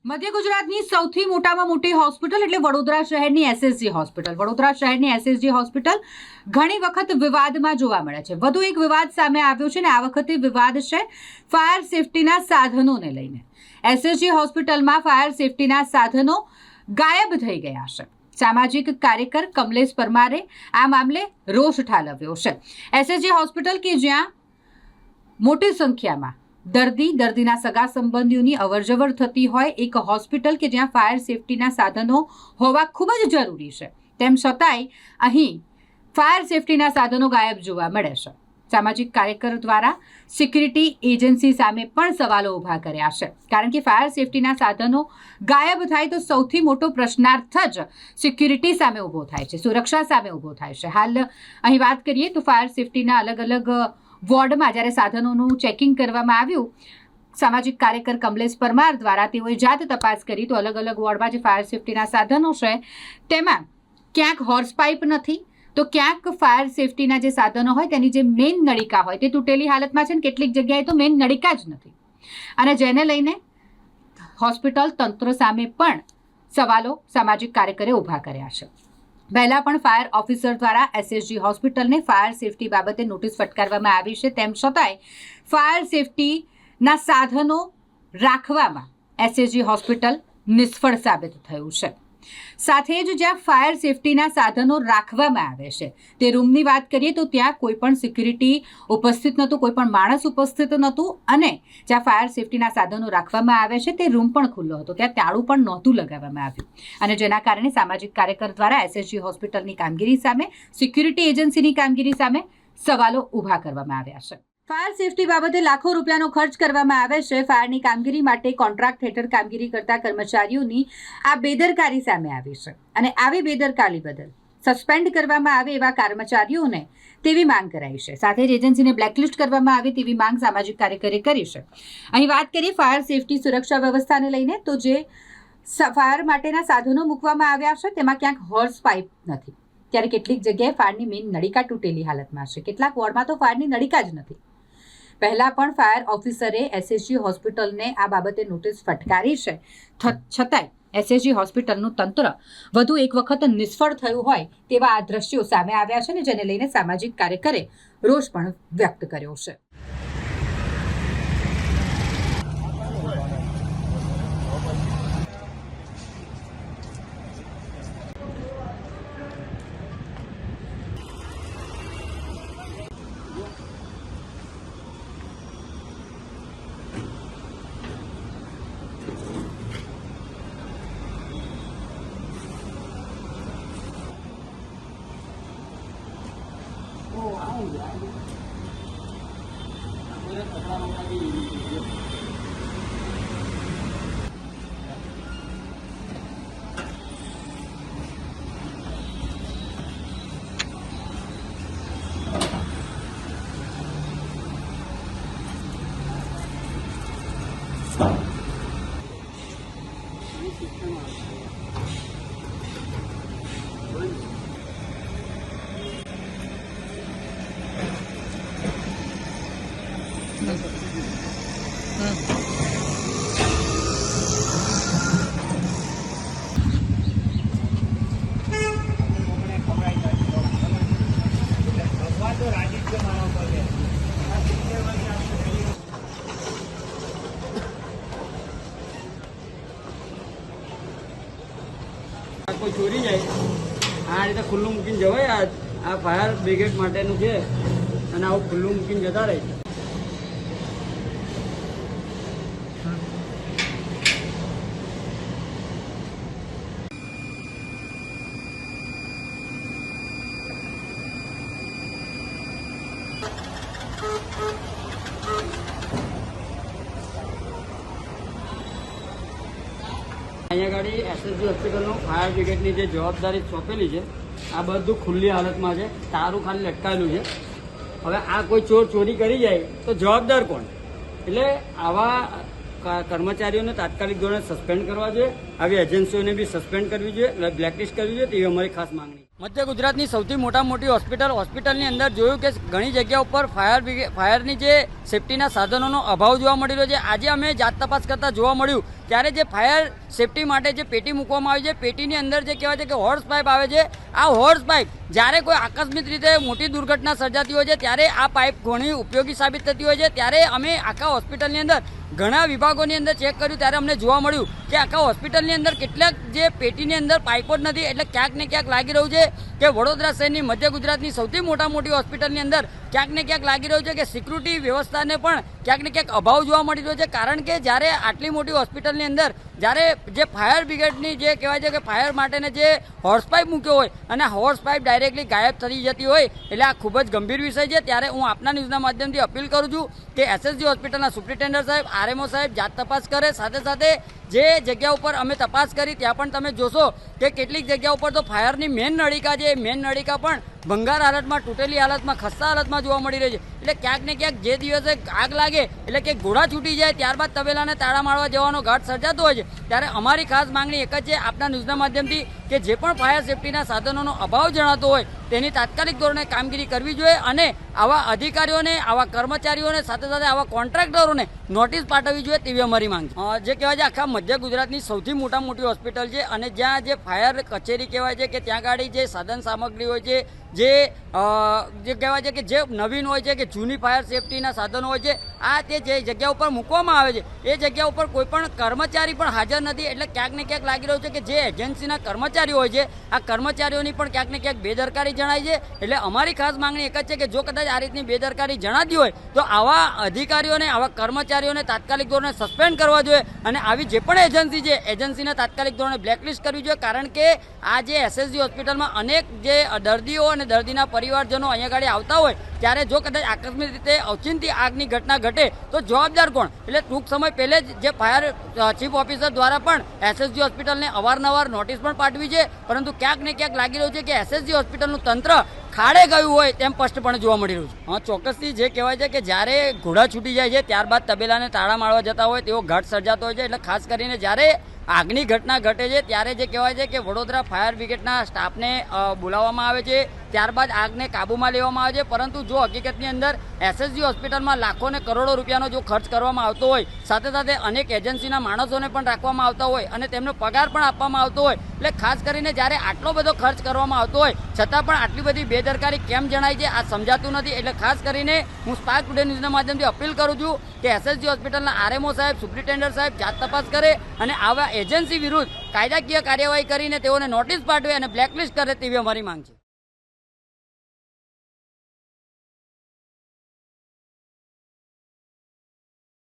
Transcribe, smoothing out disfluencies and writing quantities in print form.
મધ્ય ગુજરાતની સૌથી મોટામાં મોટી હોસ્પિટલ એટલે વડોદરા શહેરની એસએસજી હોસ્પિટલ. વડોદરા શહેરની એસએસજી હોસ્પિટલ ઘણી વખત વિવાદમાં જોવા મળે છે. વધુ એક વિવાદ સામે આવ્યો છે ને આ વખતે વિવાદ છે ફાયર સેફટીના સાધનોને લઈને. એસએસજી હોસ્પિટલમાં ફાયર સેફટીના સાધનો ગાયબ થઈ ગયા છે. સામાજિક કાર્યકર કમલેશ પરમારે આ મામલે રોષ ઠાલવ્યો છે. એસએસજી હોસ્પિટલ કે જ્યાં મોટી સંખ્યામાં દર્દીના સગા સંબંધીઓની અવરજવર થતી હોય એક હોસ્પિટલ કે જ્યાં ફાયર સેફટીના સાધનો હોવા ખૂબ જ જરૂરી છે, તેમ છતાંય અહીં ફાયર સેફટીના સાધનો ગાયબ જોવા મળે છે. સામાજિક કાર્યકર દ્વારા સિક્યુરિટી એજન્સી સામે પણ સવાલો ઊભા કર્યા છે, કારણ કે ફાયર સેફટીના સાધનો ગાયબ થાય તો સૌથી મોટો પ્રશ્નાર્થ જ સિક્યુરિટી સામે ઊભો થાય છે, સુરક્ષા સામે ઊભો થાય છે. હાલ અહીં વાત કરીએ તો ફાયર સેફટીના અલગ અલગ વોર્ડમાં જ્યારે સાધનોનું ચેકિંગ કરવામાં આવ્યું, સામાજિક કાર્યકર કમલેશ પરમાર દ્વારા તેઓએ જાત તપાસ કરી તો અલગ અલગ વોર્ડમાં જે ફાયર સેફટીના સાધનો છે તેમાં ક્યાંક હોર્સ પાઇપ નથી, તો ક્યાંક ફાયર સેફટીના જે સાધનો હોય તેની જે મેઇન નળિકા હોય તે તૂટેલી હાલતમાં છે ને કેટલીક જગ્યાએ તો મેઇન નળિકા જ નથી. અને જેને લઈને હોસ્પિટલ તંત્ર સામે પણ સવાલો સામાજિક કાર્યકરે ઊભા કર્યા છે. પહેલાં પણ ફાયર ઓફિસર દ્વારા એસએસજી હોસ્પિટલને ફાયર સેફટી બાબતે નોટિસ ફટકારવામાં આવી છે, તેમ છતાંય ફાયર સેફટીના સાધનો રાખવામાં એસએસજી હોસ્પિટલ નિષ્ફળ સાબિત થયું છે. સાથે જ જ્યાં ફાયર સેફટીના સાધનો રાખવામાં આવે છે તે રૂમની વાત કરીએ તો ત્યાં કોઈ પણ સિક્યુરિટી ઉપસ્થિત નહોતું, કોઈ પણ માણસ ઉપસ્થિત નહોતું, અને જ્યાં ફાયર સેફટીના સાધનો રાખવામાં આવે છે તે રૂમ પણ ખુલ્લો હતો, ત્યાં તાળું પણ નહોતું લગાવવામાં આવ્યું. અને જેના કારણે સામાજિક કાર્યકર દ્વારા એસએસજી હોસ્પિટલની કામગીરી સામે, સિક્યુરિટી એજન્સીની કામગીરી સામે સવાલો ઊભા કરવામાં આવ્યા છે. ફાયર સેફટી બાબતે લાખો રૂપિયાનો ખર્ચ કરવામાં આવે છે. ફાયરની કામગીરી માટે કોન્ટ્રાક્ટ હેઠળ કામગીરી કરતા કર્મચારીઓની આ બેદરકારી સામે આવી છે, અને આવી બેદરકારી બદલ સસ્પેન્ડ કરવામાં આવે એવા કર્મચારીઓને તેવી માંગ કરાઈ છે. સાથે જ એજન્સીને બ્લેકલિસ્ટ કરવામાં આવે તેવી માંગ સામાજિક કાર્યકરે કરી છે. અહીં વાત કરીએ ફાયર સેફટી સુરક્ષા વ્યવસ્થાને લઈને તો જે ફાયર માટેના સાધનો મૂકવામાં આવ્યા છે તેમાં ક્યાંક હોર્સ પાઇપ નથી, ત્યારે કેટલીક જગ્યાએ ફાયરની મેઇન નળિકા તૂટેલી હાલતમાં છે. કેટલાક વોર્ડમાં તો ફાયરની નળિકા જ નથી. પહેલાં પણ ફાયર ઓફિસરે એસએસજી હોસ્પિટલને આ બાબતે નોટિસ ફટકારી છે, છતાંય એસએસજી હોસ્પિટલનું તંત્ર વધુ એક વખત નિષ્ફળ થયું હોય તેવા આ દ્રશ્યો સામે આવ્યા છે, ને જેને લઈને સામાજિક કાર્યકરે રોષ પણ વ્યક્ત કર્યો છે. કોઈ ચોરી જાય આ રીતે ખુલ્લું મૂકીને જવાય. આ ફાયર બ્રિગેડ માટેનું છે અને આવું ખુલ્લું મૂકીને જતા રહે છે. અહીંયા ગાડી એસએસજી હોસ્પિટલનું ફાયર બ્રિગેડની જે જવાબદારી સોંપેલી છે આ બધું ખુલ્લી હાલતમાં છે, તારું ખાલી લટકાયેલું છે. હવે આ કોઈ ચોરી કરી જાય તો જવાબદાર કોણ? એટલે આવા કર્મચારીઓને તાત્કાલિક ધોરણે સસ્પેન્ડ કરવા જોઈએ, આવી એજન્સીઓને બી સસ્પેન્ડ કરવી જોઈએ, બ્લેકલિસ્ટ કરવી જોઈએ, તેવી અમારી ખાસ માંગણી. મધ્ય ગુજરાતની સૌથી મોટી હોસ્પિટલની અંદર જોયું કે ઘણી જગ્યા ઉપર ફાયરની જે સેફટીના સાધનોનો અભાવ જોવા મળી રહ્યો છે. આજે અમે જાત તપાસ કરતા જોવા મળ્યું ત્યારે જે ફાયર સેફટી માટે જે પેટી મૂકવામાં આવી છે, પેટીની અંદર જે કહેવાય છે કે હોર્સ પાઇપ આવે છે, આ હોર્સ પાઇપ જ્યારે કોઈ આકસ્મિક રીતે મોટી દુર્ઘટના સર્જાતી હોય છે ત્યારે આ પાઇપ ઘણી ઉપયોગી સાબિત થતી હોય છે. ત્યારે અમે આખા હોસ્પિટલની અંદર ઘણા વિભાગોની અંદર ચેક કર્યું ત્યારે અમને જોવા મળ્યું કે આખા હોસ્પિટલની અંદર કેટલાક જે પેટીની અંદર પાઇપો જ નથી. એટલે ક્યાંક ને ક્યાંક લાગી રહ્યું છે કે વડોદરા શહેરની મધ્ય ગુજરાતની સૌથી મોટી હોસ્પિટલની અંદર ક્યાંક ને ક્યાંક લાગી રહ્યું છે કે સિક્યુરિટી વ્યવસ્થાને પણ ક્યાંક ને ક્યાંક અભાવ જોવા મળી રહ્યો છે. કારણ કે જ્યારે આટલી મોટી હોસ્પિટલની અંદર જ્યારે જે ફાયર બ્રિગેડની જે કહેવાય છે કે ફાયર માટેને જે હોર્સ પાઇપ મૂક્યો હોય અને હોર્સ પાઇપ ડાયરેક્ટલી ગાયબ થઈ જતી હોય એટલે આ ખૂબ જ ગંભીર વિષય છે. ત્યારે હું આપના ન્યૂઝના માધ્યમથી અપીલ કરું છું કે એસએસજી હોસ્પિટલના સુપ્રિન્ટેન્ડન્ટ સાહેબ, આરએમઓ સાહેબ જાત તપાસ કરે. સાથે સાથે જે જગ્યા ઉપર અમે તપાસ કરી ત્યાં પણ તમે જોશો કે કેટલીક જગ્યા ઉપર તો ફાયરની મેઇન નળિકા છે, મેઇન નળિકા પણ ભંગાર હાલતમાં, તૂટેલી હાલતમાં, ખસ્તા હાલતમાં જોવા મળી રહી છે. એટલે ક્યાંક ને ક્યાંક જે દિવસે આગ લાગે એટલે કે ઘોડા છૂટી જાય ત્યારબાદ તબેલાને તાળા મારવા જવાનો ઘાટ સર્જાતો હોય છે. ત્યારે અમારી ખાસ માંગણી એક જ છે આપના ન્યૂઝના માધ્યમથી કે જે પણ ફાયર સેફટીના સાધનોનો અભાવ જણાતો હોય તેની તાત્કાલિક ધોરણે કામગીરી કરવી જોઈએ અને આવા અધિકારીઓને, આવા કર્મચારીઓને, સાથે સાથે આવા કોન્ટ્રાક્ટરોને નોટિસ પાઠવવી જોઈએ તેવી અમારી માંગ છે. જે કહેવાય છે આખા મધ્ય ગુજરાતની સૌથી મોટી હોસ્પિટલ છે અને જ્યાં જે ફાયર કચેરી કહેવાય છે કે ત્યાં ગાડી જે સાધન સામગ્રી હોય છે, જે કહેવાય છે કે જે નવીન હોય છે કે જૂની ફાયર સેફટીના સાધનો હોય છે, આ તે જે જગ્યા ઉપર મૂકવામાં આવે છે એ જગ્યા ઉપર કોઈ પણ કર્મચારી પણ હાજર નથી. એટલે ક્યાંક ને ક્યાંક લાગી રહ્યું છે કે જે એજન્સીના કર્મચારીઓ હોય છે આ કર્મચારીઓની પણ ક્યાંક ને ક્યાંક બેદરકારી જણાય છે. એટલે અમારી ખાસ માંગણી એક જ છે કે જો કદાચ આ રીતની બેદરકારી જણાતી હોય તો આવા અધિકારીઓને, આવા કર્મચારીઓને તાત્કાલિક ધોરણે સસ્પેન્ડ કરવા જોઈએ અને આવી જે પણ એજન્સી છે એજન્સીને તાત્કાલિક ધોરણે બ્લેકલિસ્ટ કરવી જોઈએ. કારણ કે આ જે એસએસજી હોસ્પિટલમાં અનેક જે દર્દીઓ અને દર્દીના પરિવારજનો અહીંયા આગળ આવતા હોય ત્યારે જો કદાચ આકસ્મિક રીતે ઓચિંતી આગની ઘટના ઘટે તો જવાબદાર કોણ? એટલે ટૂંક સમય પહેલે જ જે ફાયર ચીફ ઓફિસર દ્વારા પણ એસએસજી હોસ્પિટલને અવારનવાર નોટિસ પણ પાઠવી છે, પરંતુ ક્યાંક ને ક્યાંક લાગી રહ્યું છે કે એસએસજી હોસ્પિટલનું તંત્ર ખાડે ગયું હોય તેમ સ્પષ્ટપણે જોવા મળી રહ્યું છે. ચોક્કસથી જે કહેવાય છે કે જ્યારે ઘોડા છૂટી જાય છે ત્યારબાદ તબેલાને તાળા મારવા જતા હોય તેવો ઘાટ સર્જાતો હોય છે. એટલે ખાસ કરીને જ્યારે આગની ઘટના ઘટે છે ત્યારે જે કહેવાય છે કે વડોદરા ફાયર બ્રિગેડના સ્ટાફને બોલાવવામાં આવે છે, ત્યારબાદ આગને કાબૂમાં લેવામાં આવે છે. પરંતુ જો હકીકતની અંદર એસએસજી હોસ્પિટલમાં લાખો ને કરોડો રૂપિયાનો જો ખર્ચ કરવામાં આવતો હોય, સાથે સાથે અનેક એજન્સીના માણસોને પણ રાખવામાં આવતા હોય અને તેમનો પગાર પણ આપવામાં આવતો હોય, એટલે ખાસ કરીને જ્યારે આટલો બધો ખર્ચ કરવામાં આવતો હોય છતાં પણ આટલી બધી બેદરકારી કેમ જણાય છે આ સમજાતું નથી. એટલે ખાસ કરીને હું સ્પાર્ક ટુડે ન્યૂઝના માધ્યમથી અપીલ કરું છું કે એસએસજી હોસ્પિટલના આરએમઓ સાહેબ, સુપ્રિન્ટેન્ડન્ટ સાહેબ જાત તપાસ કરે અને આવા એજન્સી વિરુદ્ધ કાયદાકીય કાર્યવાહી કરીને તેઓને નોટિસ પાઠવે અને બ્લેકલિસ્ટ કરે તેવી અમારી માંગ છે.